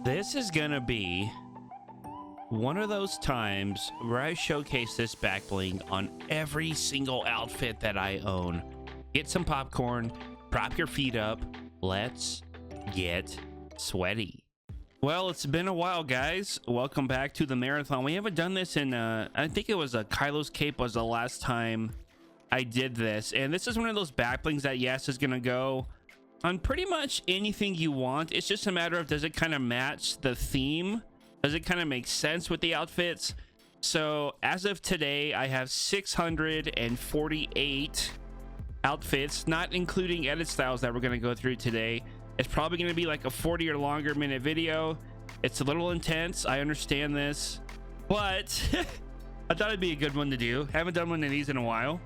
This is gonna be one of those times where I showcase this back bling on every single outfit that I own. Get some popcorn, prop your feet up, let's get sweaty. Well, it's been a while, guys. Welcome back to the marathon. We haven't done this in I think it was a Kylo's Cape was the last time I did this, and this is one of those back blings that yes is gonna go on pretty much anything you want. It's just a matter of, does it kind of match the theme? Does it kind of make sense with the outfits? So as of today, I have 648 outfits, not including edit styles that we're going to go through today. It's probably going to be like a 40 or longer minute video. It's a little intense, I understand this, but I thought it'd be a good one to do. Haven't done one of these in a while.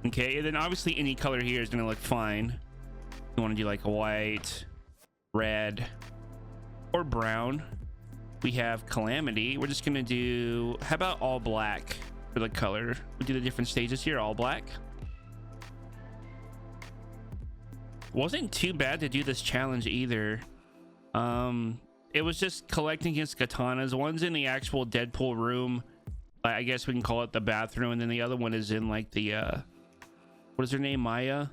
Okay, and then obviously any color here is going to look fine. You want to do like a white, red, or brown. We have Calamity. We're just going to do, how about all black for the color? We'll do the different stages here, all black. Wasn't too bad to do this challenge either. It was just collecting against katanas. One's in the actual Deadpool room. I guess we can call it the bathroom. And then the other one is in like the, what is her name? Maya?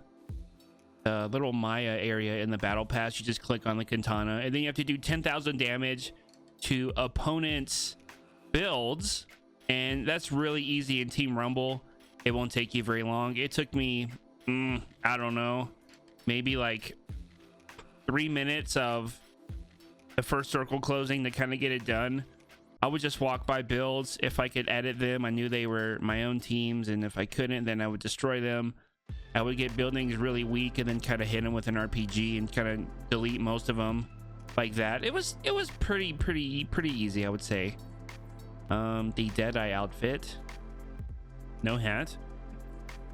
The little Maya area in the battle pass. You just click on the katana and then you have to do 10,000 damage to opponents' builds. And that's really easy in Team Rumble. It won't take you very long. It took me, I don't know, maybe like 3 minutes of the first circle closing to kind of get it done. I would just walk by builds. If I could edit them, I knew they were my own teams, and if I couldn't, then I would destroy them. I would get buildings really weak and then kind of hit them with an RPG and kind of delete most of them like that. It was pretty easy, I would say. The Deadeye outfit, no hat.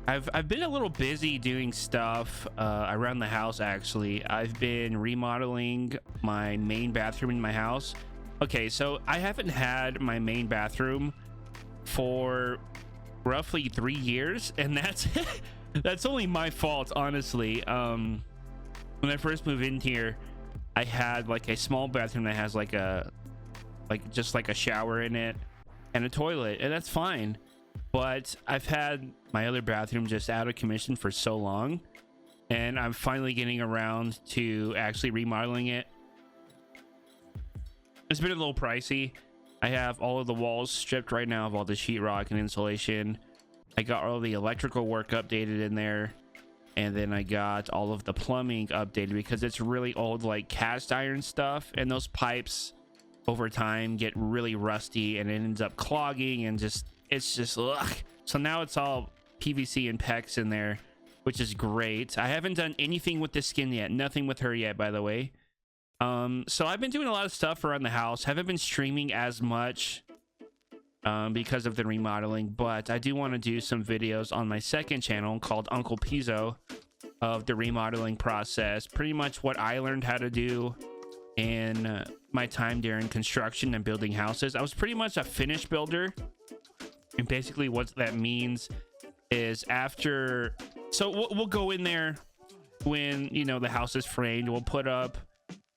I've been a little busy doing stuff around the house. Actually, I've been remodeling my main bathroom in my house. Okay, so I haven't had my main bathroom for roughly 3 years, and that's that's only my fault, honestly. When I first moved in here, I had like a small bathroom that has like just like a shower in it and a toilet, and that's fine. But I've had my other bathroom just out of commission for so long, and I'm finally getting around to actually remodeling it. It's been a little pricey. I have all of the walls stripped right now of all the sheetrock and insulation. I got all the electrical work updated in there, and then I got all of the plumbing updated because it's really old, like cast iron stuff, and those pipes over time get really rusty and it ends up clogging, and it's just ugh. So now it's all PVC and PEX in there, which is great. I haven't done anything with the skin yet, nothing with her yet, by the way. So I've been doing a lot of stuff around the house. Haven't been streaming as much because of the remodeling, but I do want to do some videos on my second channel called Uncle PIZO of the remodeling process, pretty much what I learned how to do in my time during construction and building houses. I was pretty much a finish builder, and basically what that means is after, so we'll go in there when, you know, the house is framed. We'll put up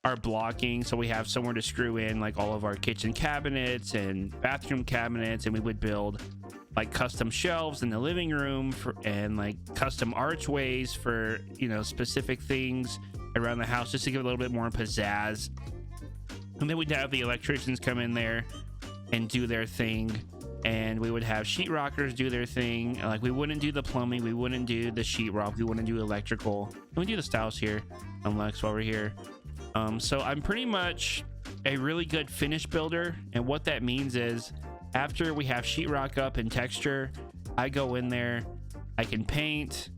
our blocking so we have somewhere to screw in like all of our kitchen cabinets and bathroom cabinets, and we would build like custom shelves in the living room and like custom archways for, you know, specific things around the house, just to give it a little bit more pizzazz. And then we'd have the electricians come in there and do their thing, and we would have sheetrockers do their thing. Like, we wouldn't do the plumbing, we wouldn't do the sheetrock, we wouldn't do electrical. And we do the styles here on Lex while we're here. So I'm pretty much a really good finish builder, and what that means is after we have sheetrock up and texture, I go in there, I can paint,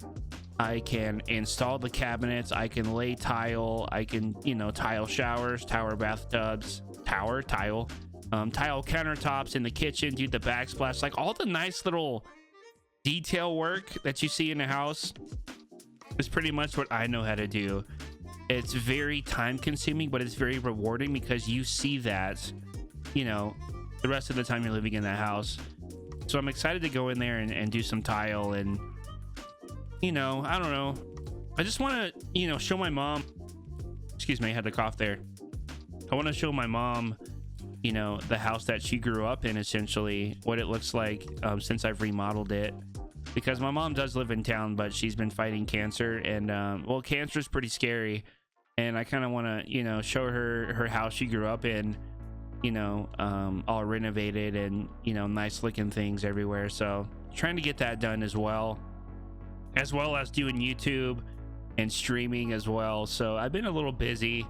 I can install the cabinets, I can lay tile, I can, you know, tile showers, tile bathtubs, tile countertops in the kitchen, do the backsplash, like all the nice little detail work that you see in the house is pretty much what I know how to do. It's very time consuming, but it's very rewarding because you see that, you know, the rest of the time you're living in that house. So I'm excited to go in there and do some tile, and, you know, I don't know, I just want to, you know, show my mom excuse me, I had to cough there. I want to show my mom, you know, the house that she grew up in, essentially what it looks like since I've remodeled it, because my mom does live in town, but she's been fighting cancer, and well, cancer is pretty scary, and I kind of want to, you know, show her her house she grew up in, you know, all renovated and, you know, nice looking things everywhere. So trying to get that done as well as doing YouTube and streaming as well. So I've been a little busy.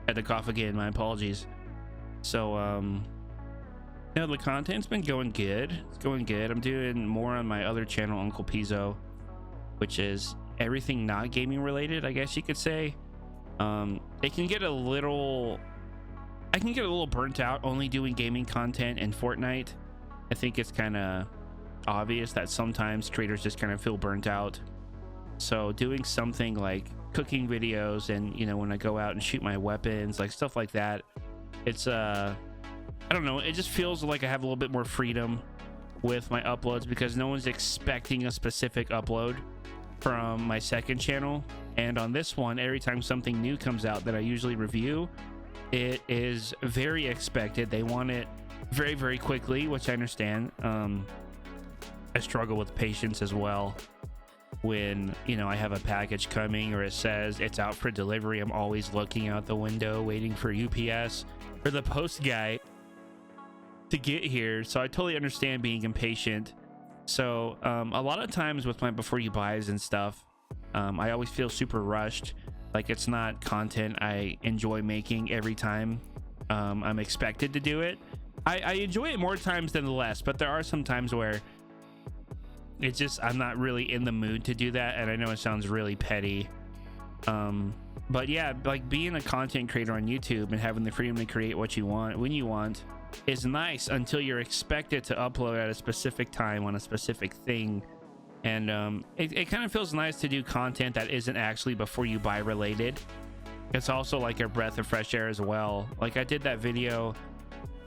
Had to cough again, my apologies. So you know, the content's been going good. It's going good. I'm doing more on my other channel, Uncle PIZO, which is everything not gaming related, I guess you could say. It can get a little, I can get a little burnt out only doing gaming content and Fortnite. I think it's kind of obvious that sometimes creators just kind of feel burnt out. So doing something like cooking videos, and, you know, when I go out and shoot my weapons, like stuff like that, it's I don't know, it just feels like I have a little bit more freedom with my uploads, because no one's expecting a specific upload from my second channel. And on this one, every time something new comes out that I usually review, it is very expected. They want it very, very quickly, which I understand. I struggle with patience as well. When, you know, I have a package coming or it says it's out for delivery, I'm always looking out the window waiting for UPS or the post guy to get here. So I totally understand being impatient. So a lot of times with my before you buys and stuff, I always feel super rushed, like it's not content I enjoy making every time I'm expected to do it. I enjoy it more times than the less, but there are some times where it's just, I'm not really in the mood to do that. And I know it sounds really petty, but yeah, like being a content creator on YouTube and having the freedom to create what you want when you want is nice, until you're expected to upload at a specific time on a specific thing. And it kind of feels nice to do content that isn't actually before you buy related. It's also like a breath of fresh air as well. Like I did that video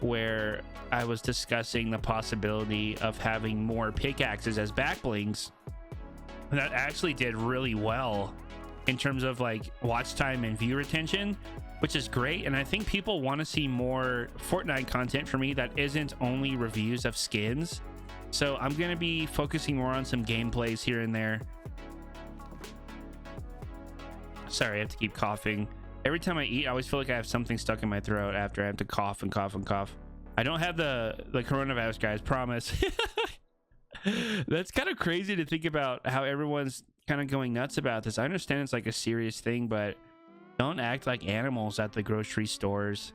where I was discussing the possibility of having more pickaxes as back blings. That actually did really well in terms of like watch time and view retention, which is great. And I think people want to see more Fortnite content for me that isn't only reviews of skins. So I'm going to be focusing more on some gameplays here and there. Sorry, I have to keep coughing. Every time I eat, I always feel like I have something stuck in my throat after I have to cough and cough and cough. I don't have the coronavirus, guys, promise. That's kind of crazy to think about how everyone's kind of going nuts about this. I understand it's like a serious thing, but don't act like animals at the grocery stores.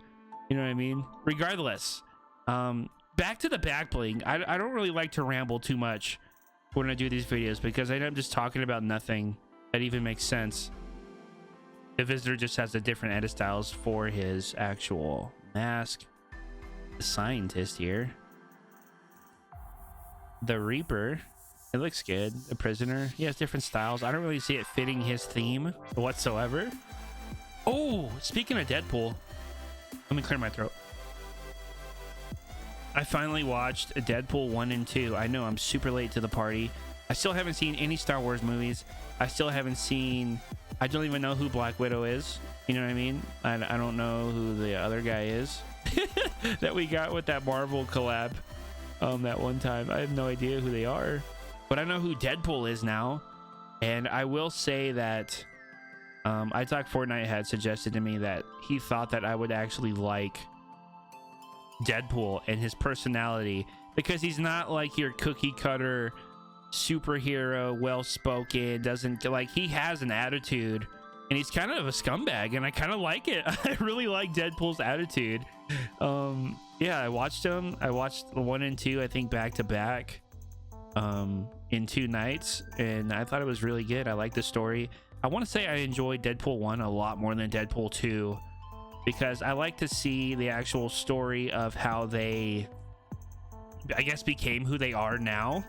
You know what I mean? Regardless, back to the back bling. I don't really like to ramble too much when I do these videos, because I know I'm just talking about nothing that even makes sense. The visitor just has the different edit styles for his actual mask. The scientist here. The Reaper. It looks good. The prisoner. He has different styles. I don't really see it fitting his theme whatsoever. Oh, speaking of Deadpool, let me clear my throat. I finally watched Deadpool 1 and 2. I know I'm super late to the party. I still haven't seen any Star Wars movies. I still haven't seen... I don't even know who Black Widow is. You know what I mean? I don't know who the other guy is that we got with that Marvel collab that one time. I have no idea who they are. But I know who Deadpool is now. And I will say that I thought Fortnite had suggested to me that he thought that I would actually like Deadpool and his personality, because he's not like your cookie cutter superhero, well-spoken, doesn't like, he has an attitude and he's kind of a scumbag, and I kind of like it. I really like Deadpool's attitude. Yeah, I watched him. I watched 1 and 2, I think, back to back in 2 nights, and I thought it was really good. I like the story. I want to say I enjoyed Deadpool 1 a lot more than Deadpool 2, because I like to see the actual story of how they, I guess, became who they are now.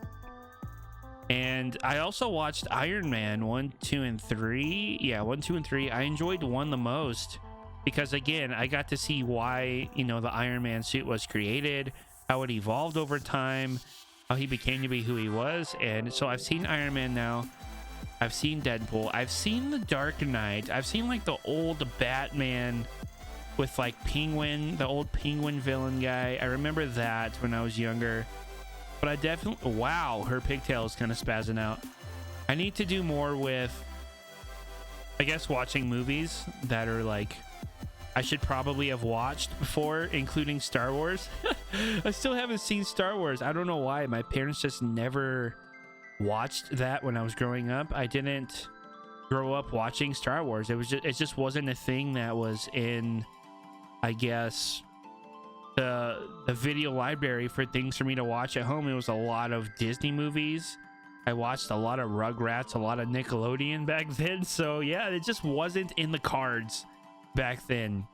And I also watched Iron Man 1, 2, and 3. Yeah, 1, 2, and 3. I enjoyed 1 the most because, again, I got to see why, you know, the Iron Man suit was created, how it evolved over time, how he became to be who he was. And so I've seen Iron Man now. I've seen Deadpool. I've seen The Dark Knight. I've seen like the old Batman with like Penguin, the old Penguin villain guy. I remember that when I was younger. But I definitely, wow, her pigtail is kind of spazzing out. I need to do more with, I guess, watching movies that are like I should probably have watched before, including Star Wars. I still haven't seen Star Wars. I don't know why. My parents just never watched that when I was growing up. I didn't grow up watching Star Wars. It just wasn't a thing that was in, I guess, the video library for things for me to watch at home. It was a lot of Disney movies. I watched a lot of Rugrats, a lot of Nickelodeon back then. So yeah, it just wasn't in the cards back then.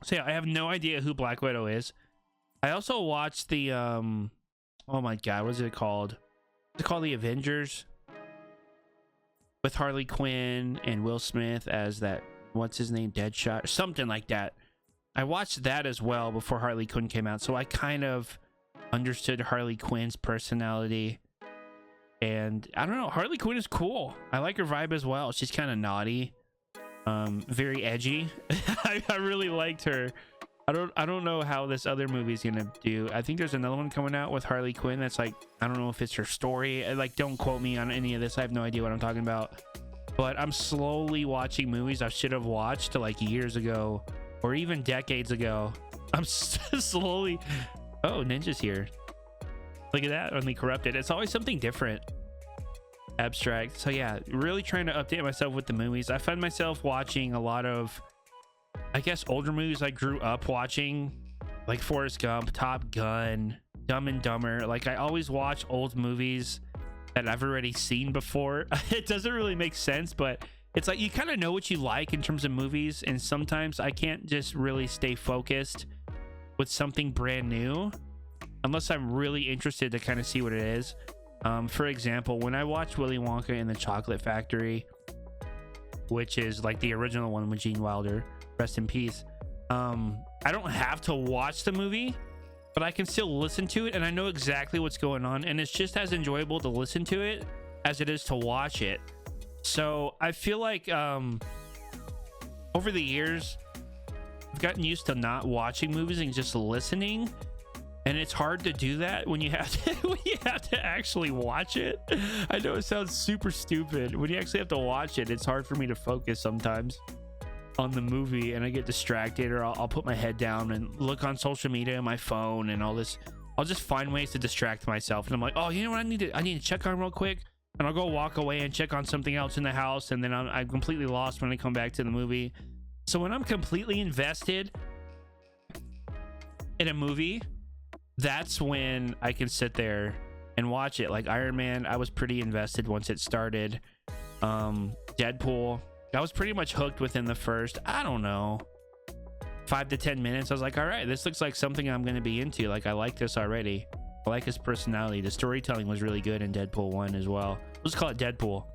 So yeah, I have no idea who Black Widow is. I also watched the oh my god, what is it called? It's called The Avengers, with Harley Quinn and Will Smith as that, what's his name, Deadshot, something like that. I watched that as well before Harley Quinn came out, so I kind of understood Harley Quinn's personality. And I don't know, Harley Quinn is cool. I like her vibe as well. She's kind of naughty, very edgy. I really liked her. I don't know how this other movie's gonna do. I think there's another one coming out with Harley Quinn that's like, I don't know if it's her story. Like, don't quote me on any of this. I have no idea what I'm talking about. But I'm slowly watching movies I should have watched like years ago or even decades ago. I'm slowly. Oh, Ninja's here. Look at that, only corrupted. It's always something different. Abstract. So yeah, really trying to update myself with the movies. I find myself watching a lot of, I guess, older movies I grew up watching, like Forrest Gump, Top Gun, Dumb and Dumber. Like, I always watch old movies that I've already seen before. It doesn't really make sense, but it's like you kind of know what you like in terms of movies, and sometimes I can't just really stay focused with something brand new unless I'm really interested to kind of see what it is. For example, when I watched Willy Wonka and the Chocolate Factory, which is like the original one with Gene Wilder, rest in peace, I don't have to watch the movie, but I can still listen to it and I know exactly what's going on, and it's just as enjoyable to listen to it as it is to watch it. So I feel like over the years I've gotten used to not watching movies and just listening, and it's hard to do that when you have to when you have to actually watch it. I know it sounds super stupid. When you actually have to watch it, it's hard for me to focus sometimes on the movie, and I get distracted, or I'll put my head down and look on social media on my phone and all this. I'll just find ways to distract myself, and I'm like, oh, you know what, I need to check on real quick, and I'll go walk away and check on something else in the house, and then I'm completely lost when I come back to the movie. So when I'm completely invested in a movie, that's when I can sit there and watch it. Like Iron Man, I was pretty invested once it started. Deadpool, I was pretty much hooked within the first, I don't know, 5 to 10 minutes. I was like, all right, this looks like something I'm going to be into. Like, I like this already. I like his personality. The storytelling was really good in Deadpool 1 as well. Let's call it Deadpool.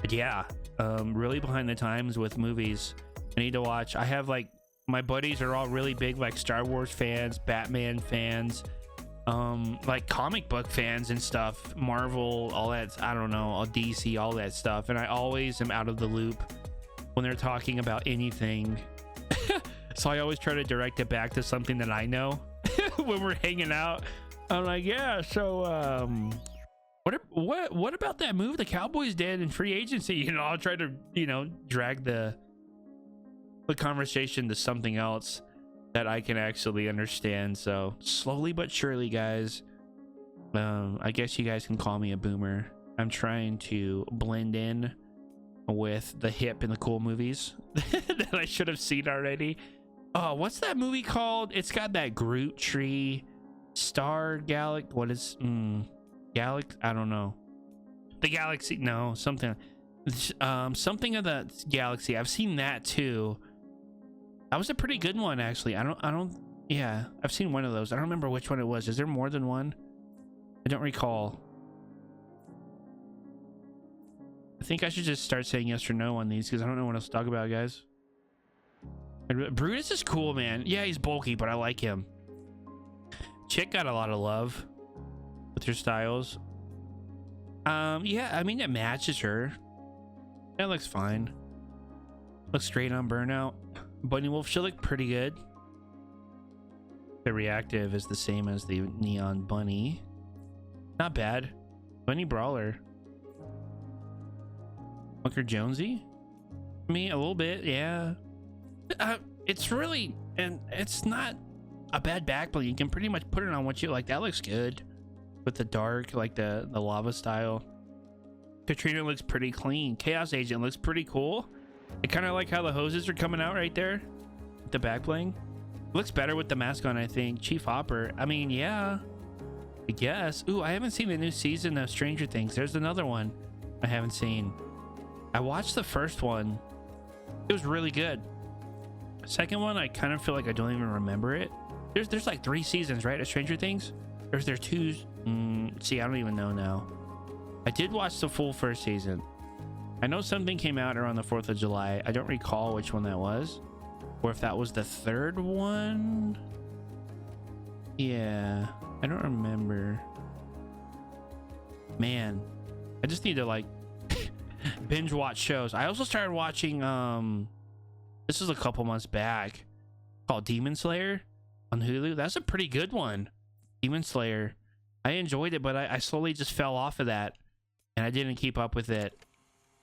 But yeah, really behind the times with movies. I need to watch. I have like, my buddies are all really big like Star Wars fans, Batman fans, like comic book fans and stuff, Marvel, all that, I don't know, all DC, all that stuff, and I always am out of the loop when they're talking about anything. So I always try to direct it back to something that I know. When we're hanging out, I'm like, yeah, so what about that move the Cowboys did in free agency? You know, I'll try to, you know, drag the conversation to something else that I can actually understand. So slowly but surely, guys, I guess you guys can call me a boomer. I'm trying to blend in with the hip and the cool movies that I should have seen already. Oh, what's that movie called? It's got that Groot tree, Star Galaxy. What is Galaxy? I don't know. The Galaxy? No, something something of the Galaxy. I've seen that too. That was a pretty good one, actually. I don't yeah, I've seen one of those. I don't remember which one it was. Is there more than one? I don't recall. I think I should just start saying yes or no on these because I don't know what else to talk about, guys. Brutus is cool, man. Yeah, he's bulky, but I like him. Chick got a lot of love with her styles. Yeah, I mean, it matches her. That looks fine. Looks straight on burnout. Bunny Wolf, she look pretty good. The reactive is the same as the neon bunny. Not bad. Bunny Brawler. Bunker Jonesy? Me a little bit, yeah. It's really, and it's not a bad back bling. You can pretty much put it on what you like. That looks good with the dark, like the lava style. Katrina looks pretty clean. Chaos Agent looks pretty cool. I kind of like how the hoses are coming out right there. The back bling looks better with the mask on, I think. Chief Hopper, I mean, yeah, I guess. Ooh, I haven't seen the new season of Stranger Things. There's another one I haven't seen. I watched the first one. It was really good. Second one, I kind of feel like I don't even remember it. There's like 3 seasons, right, of Stranger Things? There's 2. See, I don't even know now. I did watch the full first season. I know something came out around the 4th of July. I don't recall which one that was, or if that was the 3rd one. Yeah, I don't remember. Man, I just need to like binge watch shows. I also started watching this was a couple months back, called Demon Slayer on Hulu. That's a pretty good one. Demon Slayer, I enjoyed it, but I slowly just fell off of that and I didn't keep up with it,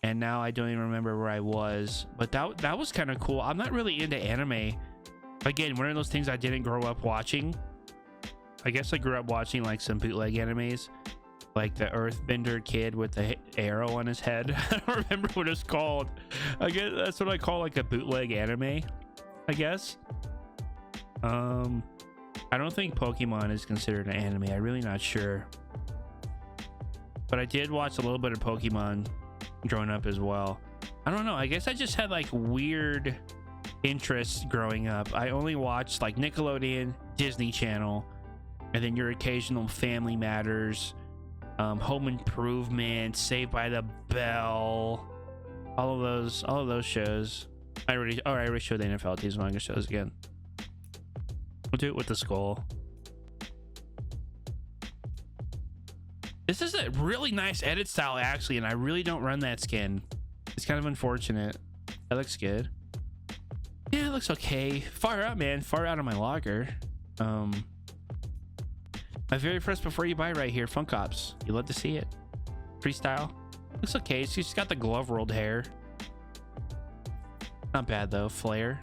and now I don't even remember where I was. But that was kind of cool. I'm not really into anime. Again, one of those things I didn't grow up watching. I guess I grew up watching like some bootleg animes, like the Earthbender kid with the arrow on his head. I don't remember what it's called. I guess that's what I call like a bootleg anime, I guess. I don't think Pokemon is considered an anime. I'm really not sure, but I did watch a little bit of Pokemon growing up as well. I don't know, I guess I just had like weird interests growing up. I only watched like Nickelodeon, Disney Channel, and then your occasional Family Matters, Home Improvement, Saved by the Bell, all of those shows. I already showed the NFL teams. Manga shows again. We'll do it with the skull. This is a really nice edit style actually, and I really don't run that skin. It's kind of unfortunate. That looks good. Yeah, it looks okay. Far out, man. Far out of my locker. My very first before you buy right here, Funk Ops. You love to see it. Freestyle. Looks okay. She's got the glove rolled hair. Not bad though. Flare.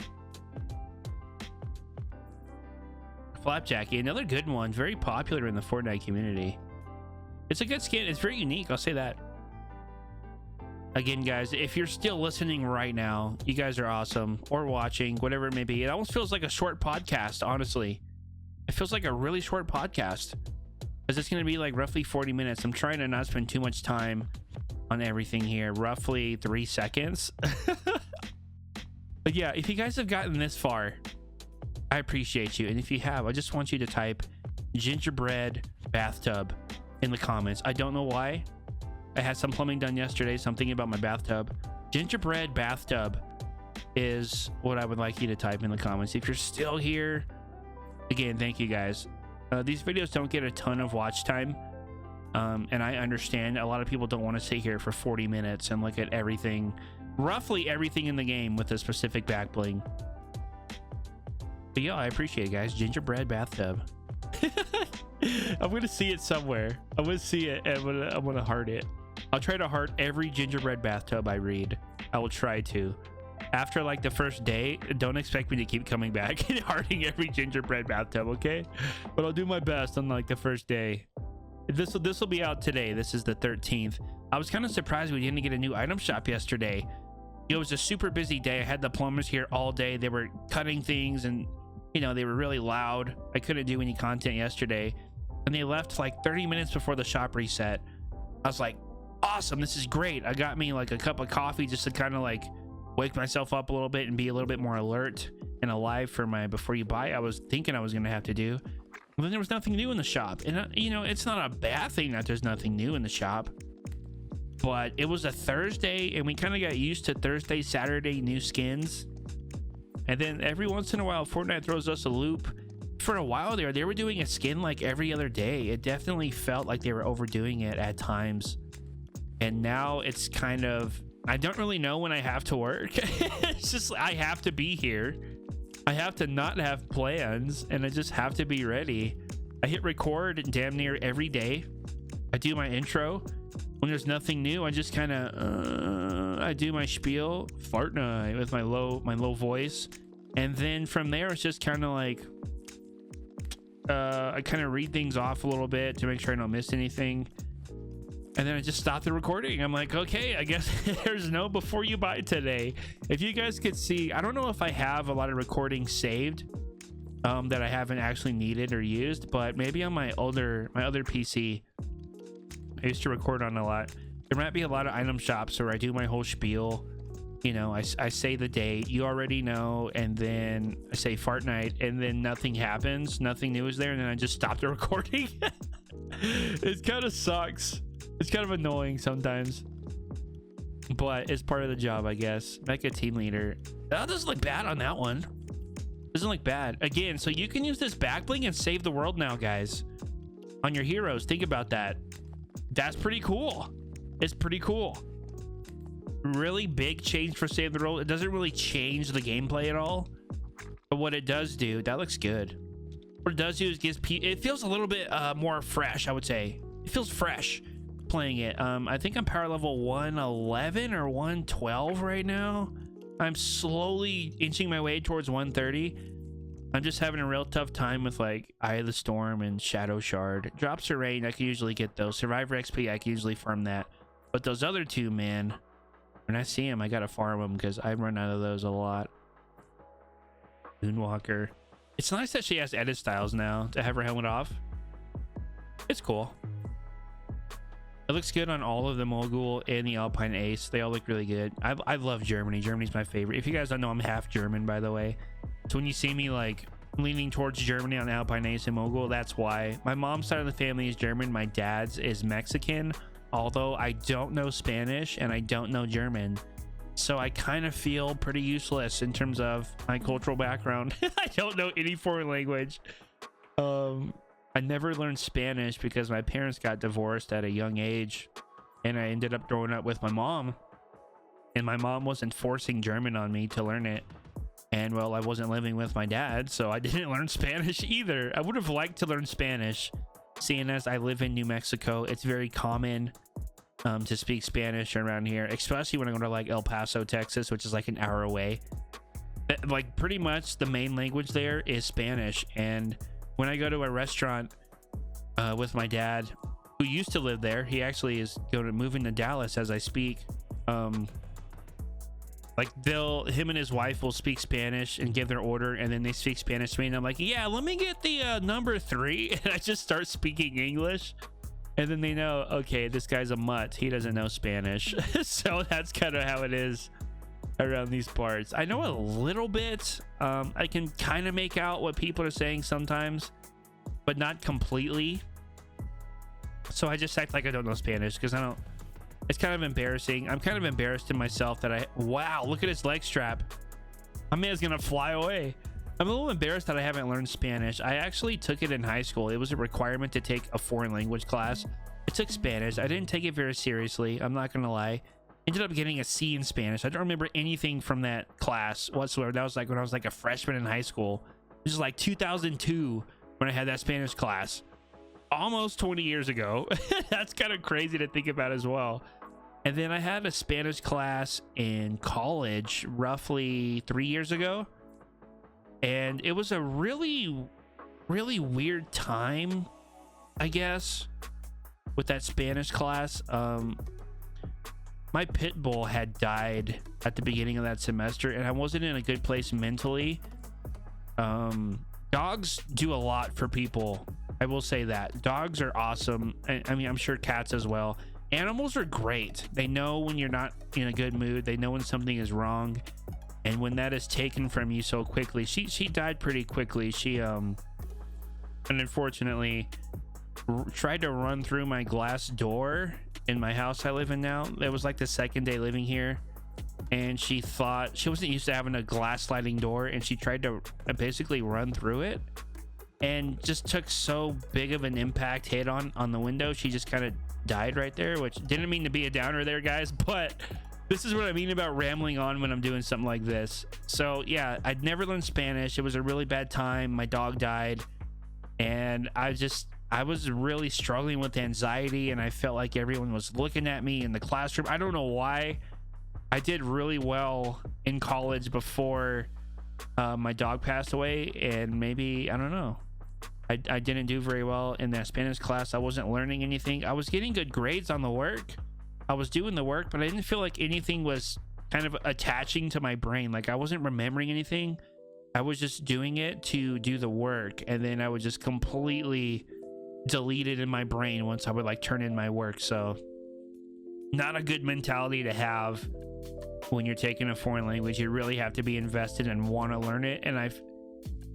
Flapjacky, another good one. Very popular in the Fortnite community. It's a good skin. It's very unique, I'll say that. Again, guys, if you're still listening right now, you guys are awesome, or watching, whatever it may be. It almost feels like a short podcast, honestly. It feels like a really short podcast, because it's going to be like roughly 40 minutes. I'm trying to not spend too much time on everything here. Roughly 3 seconds. But yeah, if you guys have gotten this far, I appreciate you. And if you have, I just want you to type gingerbread bathtub in the comments. I don't know why. I had some plumbing done yesterday, so I'm thinking about my bathtub. Gingerbread bathtub is what I would like you to type in the comments. If you're still here, again, thank you guys. These videos don't get a ton of watch time, and I understand a lot of people don't want to sit here for 40 minutes and look at everything, roughly everything in the game with a specific back bling. But yeah, I appreciate it, guys. Gingerbread bathtub. I'm gonna see it somewhere. I'm gonna see it and I'm gonna heart it. I'll try to heart every gingerbread bathtub I read. I will try to. After like the first day, don't expect me to keep coming back and hearting every gingerbread bathtub, okay? But I'll do my best on like the first day. This will be out today. This is the 13th. I was kind of surprised we didn't get a new item shop yesterday. It was a super busy day. I had the plumbers here all day. They were cutting things and, you know, they were really loud. I couldn't do any content yesterday, and they left like 30 minutes before the shop reset. I was like, awesome, this is great. I got me like a cup of coffee just to kind of like wake myself up a little bit and be a little bit more alert and alive for my before you buy I was thinking I was gonna have to do. And then there was nothing new in the shop, and you know, it's not a bad thing that there's nothing new in the shop, but it was a Thursday and we kind of got used to Thursday, Saturday new skins. And then every once in a while, Fortnite throws us a loop. For a while there, they were doing a skin like every other day. It definitely felt like they were overdoing it at times. and now it's kind of, I don't really know when I have to work. It's just I have to be here. I have to not have plans, and I just have to be ready. I hit record damn near every day. I do my intro. When there's nothing new, I just kind of I do my spiel, Fortnite, with my low voice, and then from there it's just kind of like I kind of read things off a little bit to make sure I don't miss anything, and then I just stop the recording. I'm like, okay, I guess there's no before you buy today. If you guys could see, I don't know if I have a lot of recordings saved that I haven't actually needed or used, but maybe on my other PC I used to record on a lot. There might be a lot of item shops where I do my whole spiel. You know, I say the date, you already know, and then I say Fortnite, and then nothing happens, nothing new is there, and then I just stop the recording. It kind of sucks. It's kind of annoying sometimes, but it's part of the job, I guess. Mecha team leader. That doesn't look bad on that one. Doesn't look bad. Again, so you can use this back bling and save the world now, guys, on your heroes. Think about that. That's pretty cool. It's pretty cool. Really big change for save the world. It doesn't really change the gameplay at all, but what it does do, that looks good. What it does do is gives it feels a little bit more fresh. I would say it feels fresh playing it. I think I'm power level 111 or 112 right now. I'm slowly inching my way towards 130. I'm just having a real tough time with like Eye of the Storm and Shadow Shard. Drops of Rain, I can usually get those. Survivor XP, I can usually farm that. But those other two, man, when I see them, I gotta farm them because I run out of those a lot. Moonwalker. It's nice that she has edit styles now to have her helmet off. It's cool. It looks good on all of the Mogul and the Alpine Ace. They all look really good. I love Germany. Germany's my favorite. If you guys don't know, I'm half German, by the way. So when you see me like leaning towards Germany on Alpine Ace and Mogul, that's why. My mom's side of the family is German. My dad's is Mexican, although I don't know Spanish and I don't know German. So I kind of feel pretty useless in terms of my cultural background. I don't know any foreign language. I never learned Spanish because my parents got divorced at a young age, and I ended up growing up with my mom, and my mom wasn't forcing German on me to learn it. And well, I wasn't living with my dad, so I didn't learn Spanish either. I would have liked to learn Spanish, seeing as I live in New Mexico. It's very common to speak Spanish around here, especially when I go to like El Paso, Texas, which is like an hour away. Like pretty much the main language there is Spanish. And when I go to a restaurant with my dad, who used to live there, he actually is going to move into Dallas as I speak. Like him and his wife will speak Spanish and give their order, and then they speak Spanish to me, and I'm like, yeah, let me get the number 3, and I just start speaking English, and then they know, okay, this guy's a mutt, he doesn't know Spanish. So that's kind of how it is around these parts. I know a little bit. I can kind of make out what people are saying sometimes, but not completely. So I just act like I don't know Spanish because I don't. It's kind of embarrassing. I'm kind of embarrassed in myself that wow, look at his leg strap. My man's gonna fly away. I'm a little embarrassed that I haven't learned Spanish. I actually took it in high school. It was a requirement to take a foreign language class. I took Spanish. I didn't take it very seriously, I'm not gonna lie. Ended up getting a C in Spanish. I don't remember anything from that class whatsoever. That was like when I was like a freshman in high school. This is like 2002 when I had that Spanish class. Almost 20 years ago. That's kind of crazy to think about as well. And then I had a Spanish class in college roughly 3 years ago. And it was a really, really weird time, I guess, with that Spanish class. My pit bull had died at the beginning of that semester, and I wasn't in a good place mentally. Dogs do a lot for people. I will say that. Dogs are awesome. I mean, I'm sure cats as well. Animals are great. They know when you're not in a good mood. They know when something is wrong. And when that is taken from you so quickly, she died pretty quickly. She, and unfortunately, tried to run through my glass door in my house I live in now. It was like the second day living here, and she thought she wasn't used to having a glass sliding door, and she tried to basically run through it and just took so big of an impact hit on the window. She just kind of died right there, which didn't mean to be a downer there, guys, but this is what I mean about rambling on when I'm doing something like this. So yeah, I'd never learned Spanish. It was a really bad time. My dog died, and I was really struggling with anxiety, and I felt like everyone was looking at me in the classroom. I don't know why. I did really well in college before my dog passed away, and maybe, I don't know, I didn't do very well in that Spanish class. I wasn't learning anything. I was getting good grades on the work. I was doing the work, but I didn't feel like anything was kind of attaching to my brain. Like I wasn't remembering anything. I was just doing it to do the work, and then I would just completely delete it in my brain once I would like turn in my work. So not a good mentality to have when you're taking a foreign language. You really have to be invested and want to learn it. And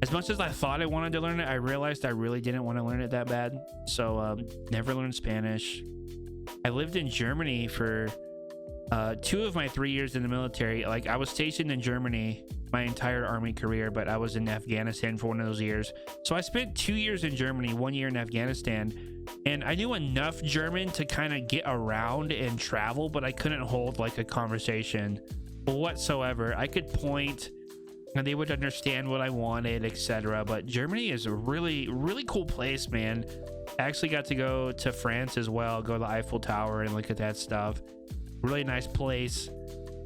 as much as I thought I wanted to learn it, I realized I really didn't want to learn it that bad. So never learned Spanish. I lived in Germany for 2 of my 3 years in the military. Like I was stationed in Germany my entire army career, but I was in Afghanistan for one of those years. So I spent 2 years in Germany, 1 year in Afghanistan, and I knew enough German to kind of get around and travel, but I couldn't hold like a conversation whatsoever. I could point and they would understand what I wanted, etc. But Germany is a really, really cool place, man. I actually got to go to France as well, go to the Eiffel Tower and look at that stuff. Really nice place.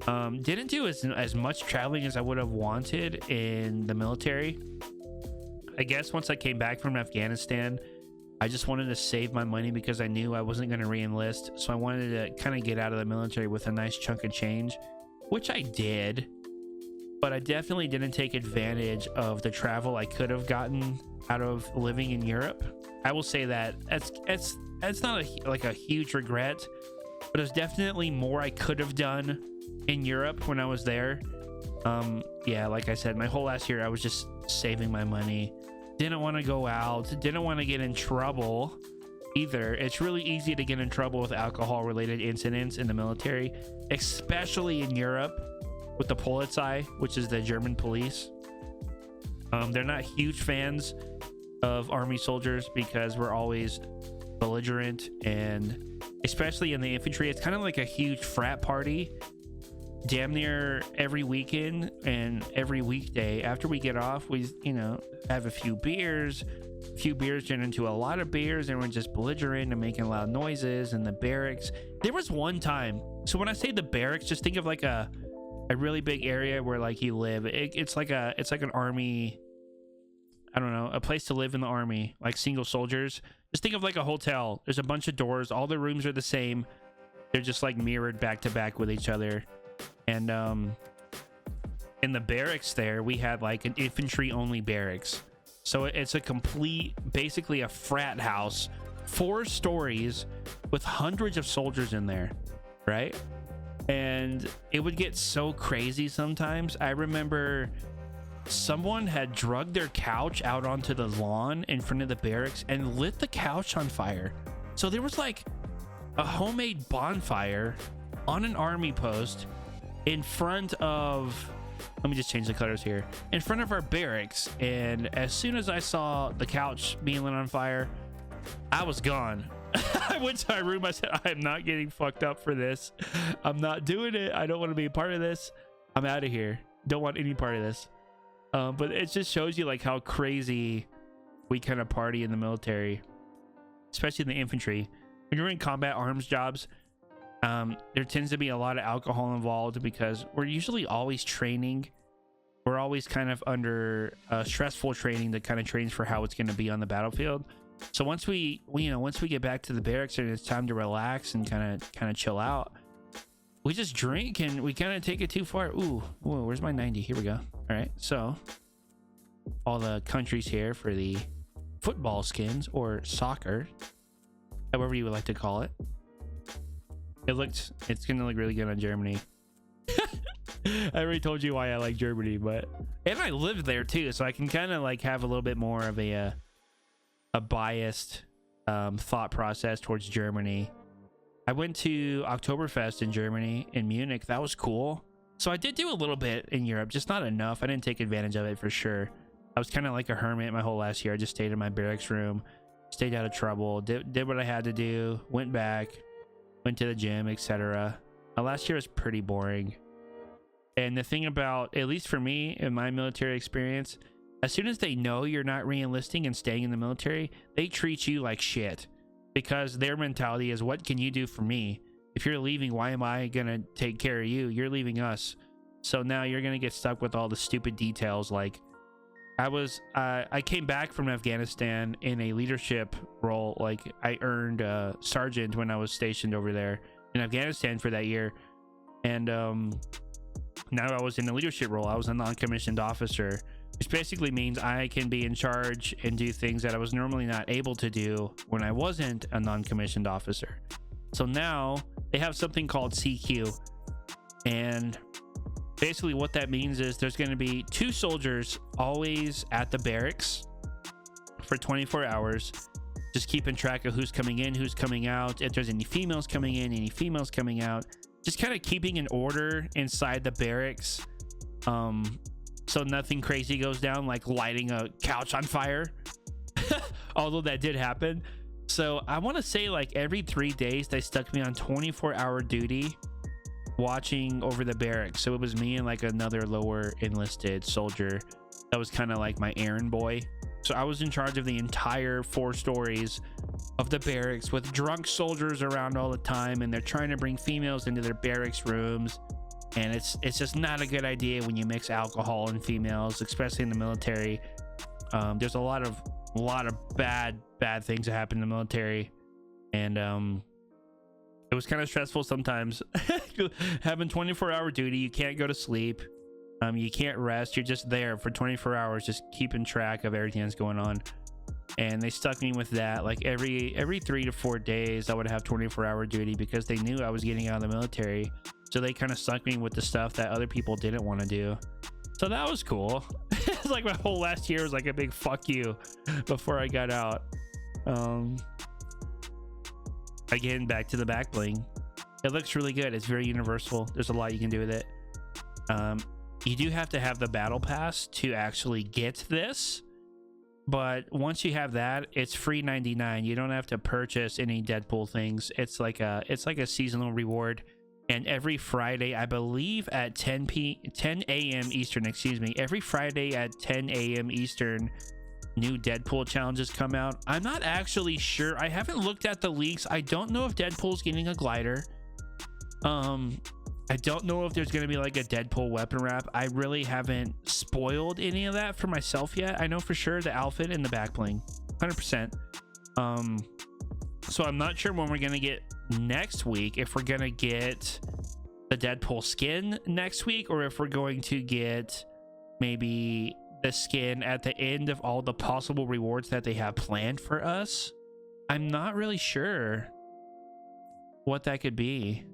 Didn't do as much traveling as I would have wanted in the military. I guess once I came back from Afghanistan, I just wanted to save my money because I knew I wasn't going to re-enlist. So I wanted to kind of get out of the military with a nice chunk of change, which I did. But I definitely didn't take advantage of the travel I could have gotten out of living in Europe. I will say that it's not a huge regret, but there's definitely more I could have done in Europe when I was there. Yeah, like I said, my whole last year I was just saving my money. Didn't want to go out, didn't want to get in trouble either. It's really easy to get in trouble with alcohol related incidents in the military, especially in Europe with the Polizei, which is the German police. They're not huge fans of army soldiers because we're always belligerent, and especially in the infantry, it's kind of like a huge frat party damn near every weekend and every weekday. After we get off, we have a few beers turn into a lot of beers, and we're just belligerent and making loud noises in the barracks. There was one time, so when I say the barracks, just think of like a really big area where like you live. It's like an army, I don't know, a place to live in the army, like single soldiers. Just think of like a hotel. There's a bunch of doors, all the rooms are the same, they're just like mirrored back to back with each other. And in the barracks there, we had like an infantry only barracks, so it's a complete, basically a frat house, 4 stories with hundreds of soldiers in there, right? And it would get so crazy sometimes. I remember someone had drugged their couch out onto the lawn in front of the barracks and lit the couch on fire. So there was like a homemade bonfire on an army post in front of, let me just change the colors here, in front of our barracks. And as soon as I saw the couch being lit on fire, I was gone. I went to my room. I said, I am not getting fucked up for this. I'm not doing it. I don't want to be a part of this. I'm out of here. Don't want any part of this. But it just shows you like how crazy we kind of party in the military, especially in the infantry. When you're in combat arms jobs, there tends to be a lot of alcohol involved because we're usually always training. We're always kind of under stressful training that kind of trains for how it's going to be on the battlefield. So once we get back to the barracks and it's time to relax and kind of chill out, we just drink and we kind of take it too far. Ooh, where's my 90? Here we go. All right, so all the countries here for the football skins, or soccer, however you would like to call it. It's gonna look really good on Germany. I already told you why I like Germany, and I lived there too, so I can kind of like have a little bit more of a biased thought process towards Germany. I went to Oktoberfest in Germany, in Munich. That was cool. So I did do a little bit in Europe, just not enough. I didn't take advantage of it for sure. I was kind of like a hermit my whole last year. I just stayed in my barracks room, stayed out of trouble, did what I had to do, went back, went to the gym, etc. Last year was pretty boring. And the thing about, at least for me in my military experience, as soon as they know you're not re-enlisting and staying in the military, they treat you like shit, because their mentality is, what can you do for me? If you're leaving, why am I gonna take care of you? You're leaving us. So now you're gonna get stuck with all the stupid details. Like I came back from Afghanistan in a leadership role. Like I earned sergeant when I was stationed over there in Afghanistan for that year. And now I was in a leadership role. I was a non-commissioned officer, which basically means I can be in charge and do things that I was normally not able to do when I wasn't a non-commissioned officer. So now they have something called CQ, and basically what that means is there's going to be 2 soldiers always at the barracks for 24 hours, just keeping track of who's coming in, who's coming out, if there's any females coming in, any females coming out, just kind of keeping an order inside the barracks, so nothing crazy goes down, like lighting a couch on fire. Although that did happen. So I want to say like every 3 days they stuck me on 24-hour duty watching over the barracks. So it was me and like another lower enlisted soldier that was kind of like my errand boy. So I was in charge of the entire 4 stories of the barracks with drunk soldiers around all the time, and they're trying to bring females into their barracks rooms, and it's just not a good idea when you mix alcohol and females, especially in the military. There's a lot of bad things that happen in the military, and it was kind of stressful sometimes. Having 24-hour duty, you can't go to sleep, you can't rest, you're just there for 24 hours just keeping track of everything that's going on. And they stuck me with that. Like every 3 to 4 days I would have 24-hour duty, because they knew I was getting out of the military, so they kind of stuck me with the stuff that other people didn't want to do. So that was cool. It's like my whole last year was like a big fuck you before I got out. Again, back to the back bling. It looks really good. It's very universal. There's a lot you can do with it. You do have to have the battle pass to actually get this, but once you have that, it's free 99. You don't have to purchase any Deadpool things. It's like a seasonal reward. And every Friday, I believe at 10 a.m. Eastern, excuse me, every Friday at 10 a.m. Eastern, new Deadpool challenges come out. I'm not actually sure. I haven't looked at the leaks. I don't know if Deadpool's getting a glider. I don't know if there's going to be like a Deadpool weapon wrap. I really haven't spoiled any of that for myself yet. I know for sure the outfit and the back bling, 100%. So I'm not sure when we're going to get next week, if we're going to get the Deadpool skin next week, or if we're going to get maybe the skin at the end of all the possible rewards that they have planned for us. I'm not really sure what that could be.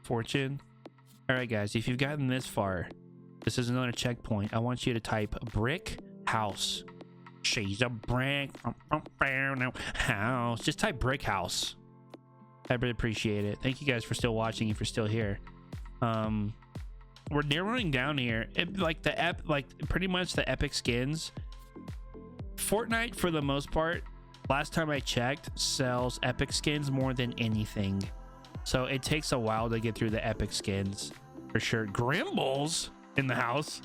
Fortune. All right, guys, if you've gotten this far, this is another checkpoint. I want you to type brick house. She's a brick house. Just type brick house. I really appreciate it. Thank you guys for still watching, if you're still here. We're narrowing down here. Pretty much the epic skins. Fortnite, for the most part, last time I checked, sells epic skins more than anything. So it takes a while to get through the epic skins for sure. Grimbles in the house.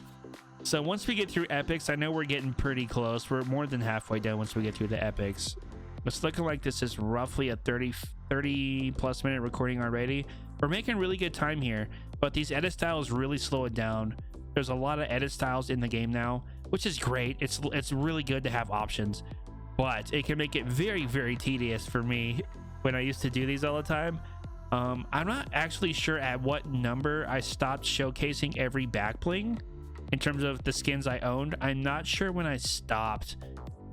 So once we get through epics, I know we're getting pretty close. We're more than halfway done once we get through the epics. It's looking like this is roughly a 30 plus minute recording already. We're making really good time here, but these edit styles really slow it down. There's a lot of edit styles in the game now, which is great. It's really good to have options, but it can make it very, very tedious for me when I used to do these all the time. I'm not actually sure at what number I stopped showcasing every back bling in terms of the skins I owned. I'm not sure when I stopped.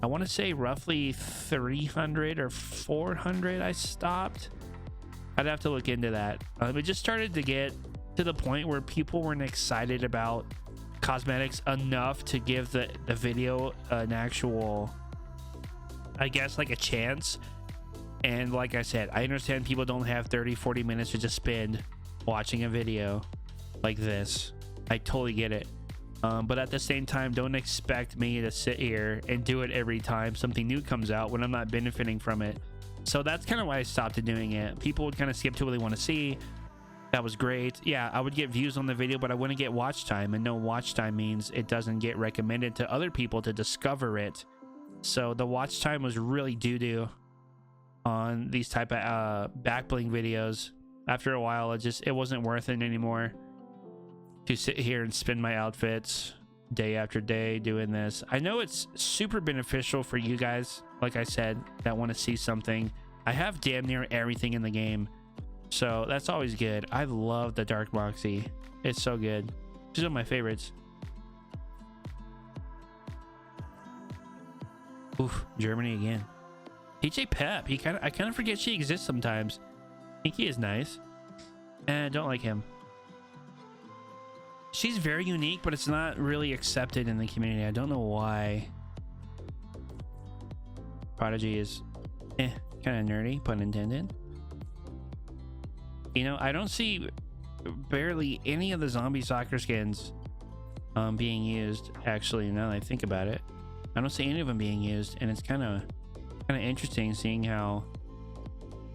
I want to say roughly 300 or 400 I stopped. I'd have to look into that. It just started to get to the point where people weren't excited about cosmetics enough to give the video an actual, I guess, like a chance. And like I said, I understand people don't have 30-40 minutes to just spend watching a video like this. I totally get it. But at the same time, don't expect me to sit here and do it every time something new comes out when I'm not benefiting from it. So that's kind of why I stopped doing it. People would kind of skip to what they want to see. That was great. Yeah, I would get views on the video, but I wouldn't get watch time, and no watch time means it doesn't get recommended to other people to discover it. So the watch time was really doo-doo on these type of back bling videos. After a while, it wasn't worth it anymore to sit here and spin my outfits day after day doing this. I know it's super beneficial for you guys, like I said, that want to see something. I have damn near everything in the game, so that's always good. I love the Dark Moxie. It's so good. She's one of my favorites. Oof, Germany again. PJ Pep, I kind of forget she exists sometimes. I think he is nice, and I don't like him. She's very unique, but it's not really accepted in the community. I don't know why. Prodigy is kind of nerdy, pun intended. You know, I don't see barely any of the zombie soccer skins being used, actually, now that I think about it. I don't see any of them being used, and it's kind of interesting seeing how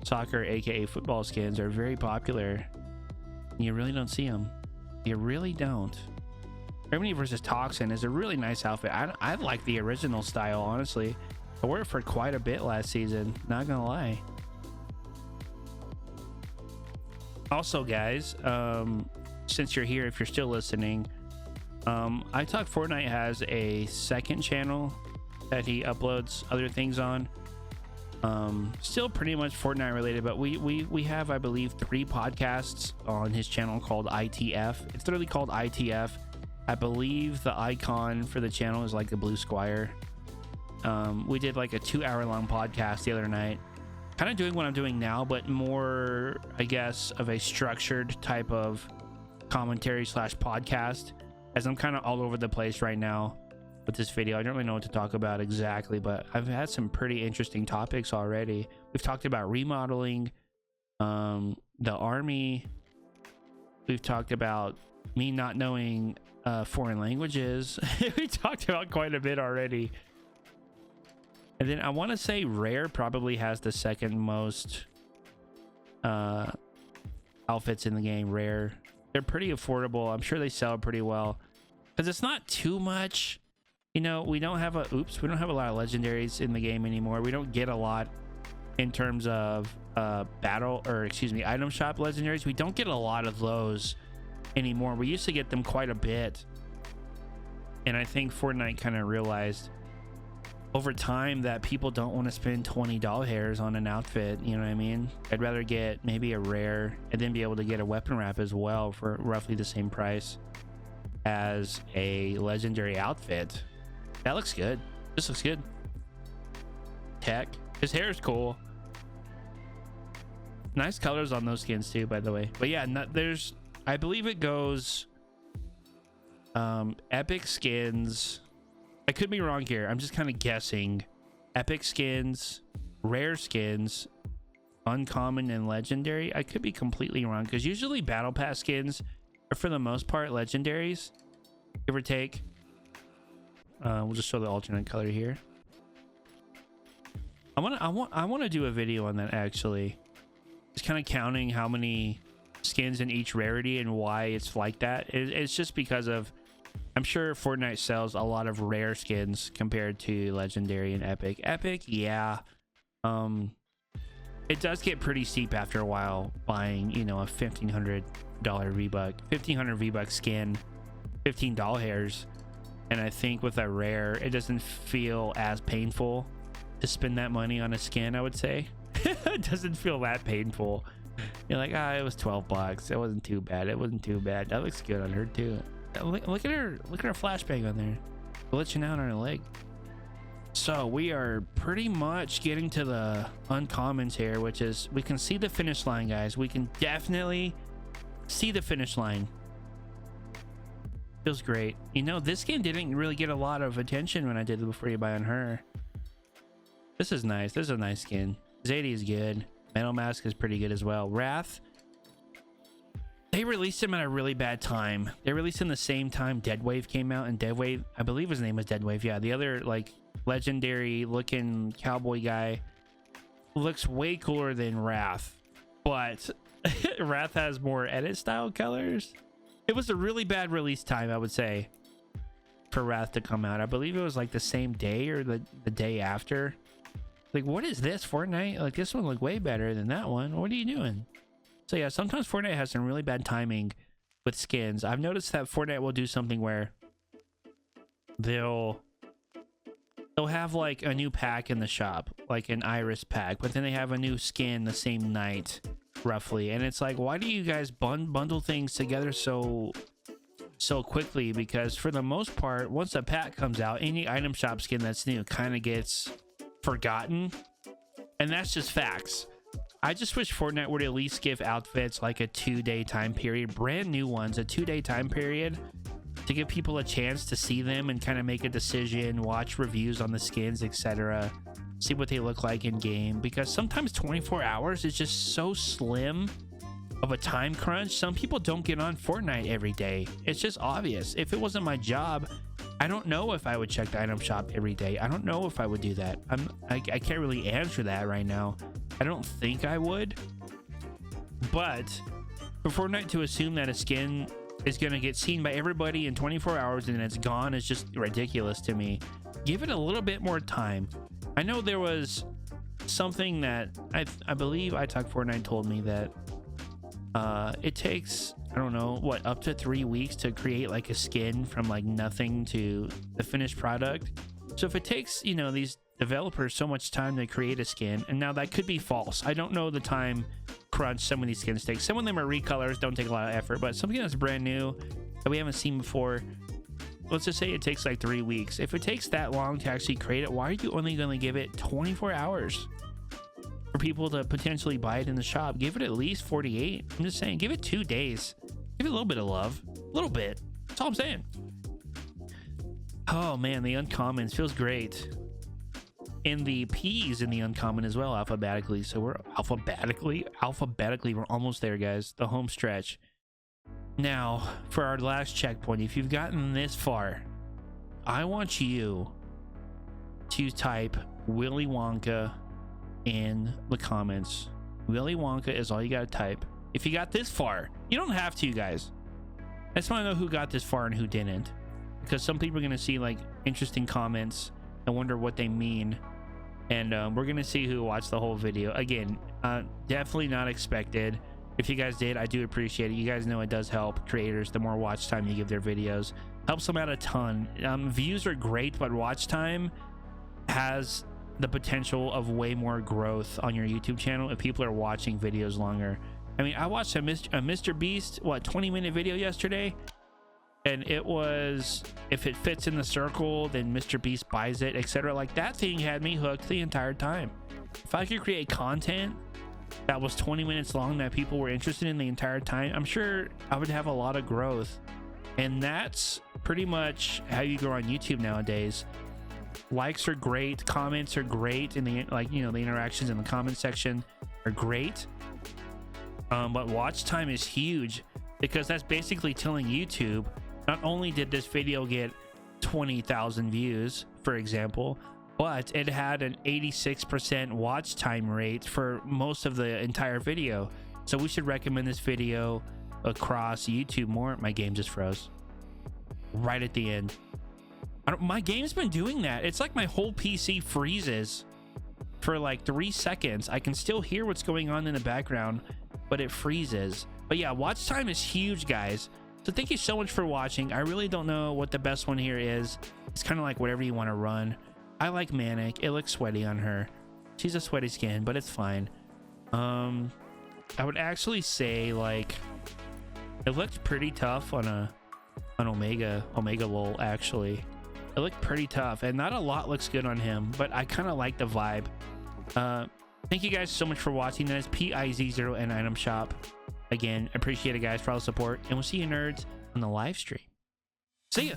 soccer, aka football skins, are very popular. You really don't see them. You really don't. Calamity versus Toxin is a really nice outfit. I like the original style, honestly. I wore it for quite a bit last season, not gonna lie. Also, guys, since you're here, if you're still listening, I Talk Fortnite has a second channel that he uploads other things on. Still pretty much Fortnite related, but we have, I believe, 3 podcasts on his channel called ITF. It's literally called ITF. I believe the icon for the channel is like a blue square. We did like a 2-hour-long podcast the other night, kind of doing what I'm doing now, but more, I guess, of a structured type of commentary / podcast, as I'm kind of all over the place right now with this video. I don't really know what to talk about exactly, but I've had some pretty interesting topics already. We've talked about remodeling, the army. We've talked about me not knowing foreign languages. We talked about quite a bit already. And then I want to say Rare probably has the second most outfits in the game. Rare, they're pretty affordable. I'm sure they sell pretty well because it's not too much. You know, we don't have a lot of legendaries in the game anymore. We don't get a lot in terms of item shop legendaries. We don't get a lot of those anymore. We used to get them quite a bit, and I think Fortnite kind of realized over time that people don't want to spend $20 hairs on an outfit. You know what I mean? I'd rather get maybe a rare and then be able to get a weapon wrap as well for roughly the same price as a legendary outfit. That looks good. This looks good. Tech. His hair is cool. Nice colors on those skins too, by the way. But yeah, there's, I believe it goes epic skins. I could be wrong here. I'm just kind of guessing. Epic skins, rare skins, uncommon, and legendary. I could be completely wrong because usually battle pass skins are for the most part legendaries, give or take. We'll just show the alternate color here. I want to do a video on that, actually. Just kind of counting how many skins in each rarity and why it's like that. It's just because of, I'm sure Fortnite sells a lot of rare skins compared to legendary and epic. Epic, yeah. It does get pretty steep after a while buying, you know, a $1,500 V-Buck skin, $15 hairs. And I think with a rare, it doesn't feel as painful to spend that money on a skin, I would say. It doesn't feel that painful. You're like, it was $12. It wasn't too bad. It wasn't too bad. That looks good on her too. Look at her flashbang on there, glitching out on her leg. So we are pretty much getting to the uncommons here, which is, we can see the finish line, guys. We can definitely see the finish line. Feels great. You know, this game didn't really get a lot of attention when I did the before you buy on her. This is nice. This is a nice skin. Zadie is good. Metal Mask is pretty good as well. Wrath, They released him at a really bad time. They released him the same time Deadwave came out, and Deadwave, I believe his name was Deadwave. Yeah, the other like legendary looking cowboy guy looks way cooler than Wrath, but Wrath has more edit style colors. It was a really bad release time, I would say, for Wrath to come out. I believe it was like the same day or the day after. Like, what is this, Fortnite? Like, this one looked way better than that one. What are you doing? So yeah, sometimes Fortnite has some really bad timing with skins. I've noticed that Fortnite will do something where they'll have like a new pack in the shop, like an Iris pack, but then they have a new skin the same night, roughly. And it's like, why do you guys bundle things together so quickly? Because for the most part, once a pack comes out, any item shop skin that's new kind of gets forgotten, and that's just facts. I just wish Fortnite would at least give outfits like a 2-day time period, brand new ones, a 2-day time period, to give people a chance to see them and kind of make a decision, watch reviews on the skins, etc., see what they look like in game. Because sometimes 24 hours is just so slim of a time crunch. Some people don't get on Fortnite every day. It's just obvious. If it wasn't my job, I don't know if I would check the item shop every day. I don't know if I would do that. I can't really answer that right now. I don't think I would. But for Fortnite to assume that a skin is going to get seen by everybody in 24 hours and then it's gone is just ridiculous to me. Give it a little bit more time. I know there was something that I believe iTalk49 told me that it takes, I don't know, what, up to 3 weeks to create like a skin from like nothing to the finished product. So if it takes, you know, these developers so much time to create a skin, and now that could be false. I don't know the time crunch some of these skins take. Some of them are recolors, don't take a lot of effort, but something that's brand new that we haven't seen before, let's just say it takes like 3 weeks. If it takes that long to actually create it, why are you only going to give it 24 hours for people to potentially buy it in the shop? Give it at least 48. I'm just saying, give it 2 days. Give it a little bit of love. A little bit. That's all I'm saying. Oh man, the uncommons feels great. And the P's in the uncommon as well, alphabetically. So we're alphabetically, we're almost there, guys. The home stretch. Now, for our last checkpoint, if you've gotten this far, I want you to type Willy Wonka in the comments. Willy Wonka is all you gotta type. If you got this far, you don't have to, guys. I just want to know who got this far and who didn't, because some people are gonna see like interesting comments and wonder what they mean, and we're gonna see who watched the whole video. Again, definitely not expected. If you guys did, I do appreciate it. You guys know it does help creators. The more watch time you give their videos, helps them out a ton. Views are great, but watch time has the potential of way more growth on your YouTube channel if people are watching videos longer. I mean, I watched a Mr. Beast, what, 20-minute video yesterday, and it was, if it fits in the circle, then Mr. Beast buys it, etc. Like, that thing had me hooked the entire time. If I could create content that was 20 minutes long that people were interested in the entire time, I'm sure I would have a lot of growth. And that's pretty much how you grow on YouTube nowadays. Likes are great, comments are great, and the, like, you know, the interactions in the comment section are great. But watch time is huge, because that's basically telling YouTube, not only did this video get 20,000 views, for example, but it had an 86% watch time rate for most of the entire video. So we should recommend this video across YouTube more. My game just froze right at the end. My game's been doing that. It's like my whole PC freezes for like 3 seconds. I can still hear what's going on in the background, but it freezes. But yeah, watch time is huge, guys. So thank you so much for watching. I really don't know what the best one here is. It's kind of like whatever you want to run. I like Manic. It looks sweaty on her. She's a sweaty skin, but it's fine. I would actually say, like, it looked pretty tough on Omega lol. Actually, it looked pretty tough, and not a lot looks good on him, but I kind of like the vibe. Thank you guys so much for watching. That is PIZO and Item Shop. Again, appreciate it, guys, for all the support, and we'll see you nerds on the live stream. See ya.